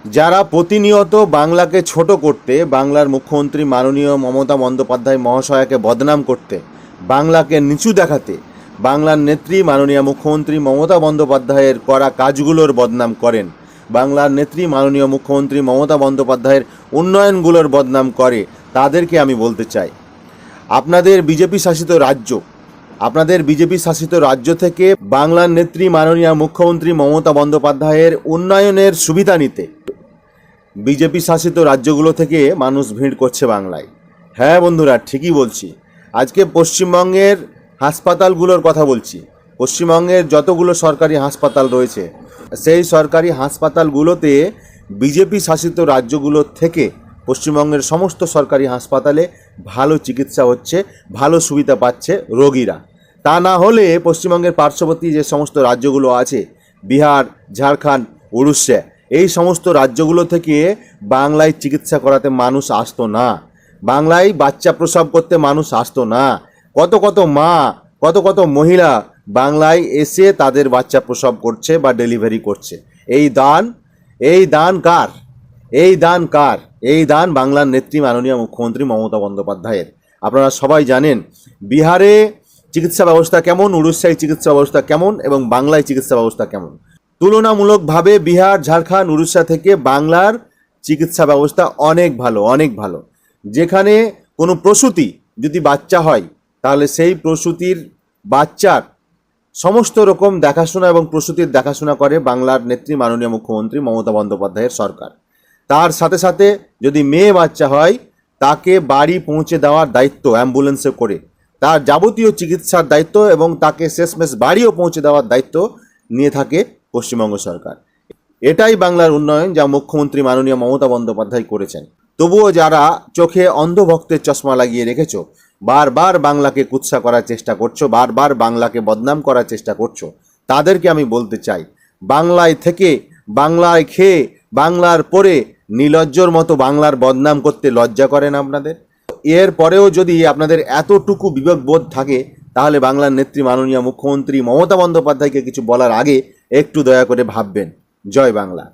যারা প্রতিনিয়ত বাংলাকে ছোট করতে, বাংলার মুখ্যমন্ত্রী মাননীয় মমতা বন্দ্যোপাধ্যায় মহাশয়াকে বদনাম করতে, বাংলাকে নিচু দেখাতে, বাংলার নেত্রী মাননীয় মুখ্যমন্ত্রী মমতা বন্দ্যোপাধ্যায়ের করা কাজগুলোর বদনাম করেন, বাংলার নেত্রী মাননীয় মুখ্যমন্ত্রী মমতা বন্দ্যোপাধ্যায়ের উন্নয়নগুলোর বদনাম করে, তাদেরকে আমি বলতে চাই, আপনাদের বিজেপি শাসিত রাজ্য থেকে বাংলার নেত্রী মাননীয় মুখ্যমন্ত্রী মমতা বন্দ্যোপাধ্যায়ের উন্নয়নের সুবিধা নিতে বিজেপি শাসিত রাজ্যগুলো থেকে মানুষ ভিড় করছে বাংলায়। হ্যাঁ বন্ধুরা, ঠিকই বলছি। আজকে পশ্চিমবঙ্গের হাসপাতালগুলোর কথা বলছি। পশ্চিমবঙ্গের যতগুলো সরকারি হাসপাতাল রয়েছে, সেই সরকারি হাসপাতালগুলোতে বিজেপি শাসিত রাজ্যগুলো থেকে পশ্চিমবঙ্গের সমস্ত সরকারি হাসপাতালে ভালো চিকিৎসা হচ্ছে, ভালো সুবিধা পাচ্ছে রোগীরা। তা না হলে পশ্চিমবঙ্গের পার্শ্ববর্তী যে সমস্ত রাজ্যগুলো আছে, বিহার, ঝাড়খণ্ড, উড়িষ্যা, এই সমস্ত রাজ্যগুলো থেকে বাংলায় চিকিৎসা করাতে মানুষ আসতো না, বাংলায় বাচ্চা প্রসব করতে মানুষ আসতো না। কত কত মা, কত কত মহিলা বাংলায় এসে তাদের বাচ্চা প্রসব করছে বা ডেলিভারি করছে। এই দান কার? এই দান বাংলার নেত্রী মাননীয় মুখ্যমন্ত্রী মমতা বন্দ্যোপাধ্যায়ের। আপনারা সবাই জানেন বিহারে চিকিৎসা ব্যবস্থা কেমন, উড়িষ্যায় চিকিৎসা ব্যবস্থা কেমন এবং বাংলায় চিকিৎসা ব্যবস্থা কেমন। তুলনামূলকভাবে বিহার, ঝাড়খণ্ড, উড়িষ্যা থেকে বাংলার চিকিৎসা ব্যবস্থা অনেক ভালো, অনেক ভালো। যেখানে কোনো প্রসূতি যদি বাচ্চা হয়, তাহলে সেই প্রসূতির বাচ্চার সমস্ত রকম দেখাশোনা এবং প্রসূতির দেখাশোনা করে বাংলার নেত্রী মাননীয় মুখ্যমন্ত্রী মমতা বন্দ্যোপাধ্যায়ের সরকার। তার সাথে সাথে যদি মেয়ে বাচ্চা হয়, তাকে বাড়ি পৌঁছে দেওয়ার দায়িত্ব অ্যাম্বুলেন্সে করে, তার যাবতীয় চিকিৎসার দায়িত্ব এবং তাকে শেষমেশ বাড়িও পৌঁছে দেওয়ার দায়িত্ব নিয়ে থাকে পশ্চিমবঙ্গ সরকার। এটাই বাংলার উন্নয়ন, যা মুখ্যমন্ত্রী মাননীয় মমতা বন্দ্যোপাধ্যায় করেছেন। তবুও যারা চোখে অন্ধভক্তের চশমা লাগিয়ে রেখেছো, বারবার বাংলাকে কুৎসা করার চেষ্টা করছো, বারবার বাংলাকে বদনাম করার চেষ্টা করছো, তাদেরকে আমি বলতে চাই, বাংলায় থেকে, বাংলায় খেয়ে, বাংলার পরে নির্লজ্জর মতো বাংলার বদনাম করতে লজ্জা করেন আপনাদের? এর পরেও যদি আপনাদের এতটুকু বিবেকবোধ থাকে, তাহলে বাংলার নেত্রী মাননীয় মুখ্যমন্ত্রী মমতা বন্দ্যোপাধ্যায়কে কিছু বলার আগে একটু দয়া করে ভাববেন। জয় বাংলা।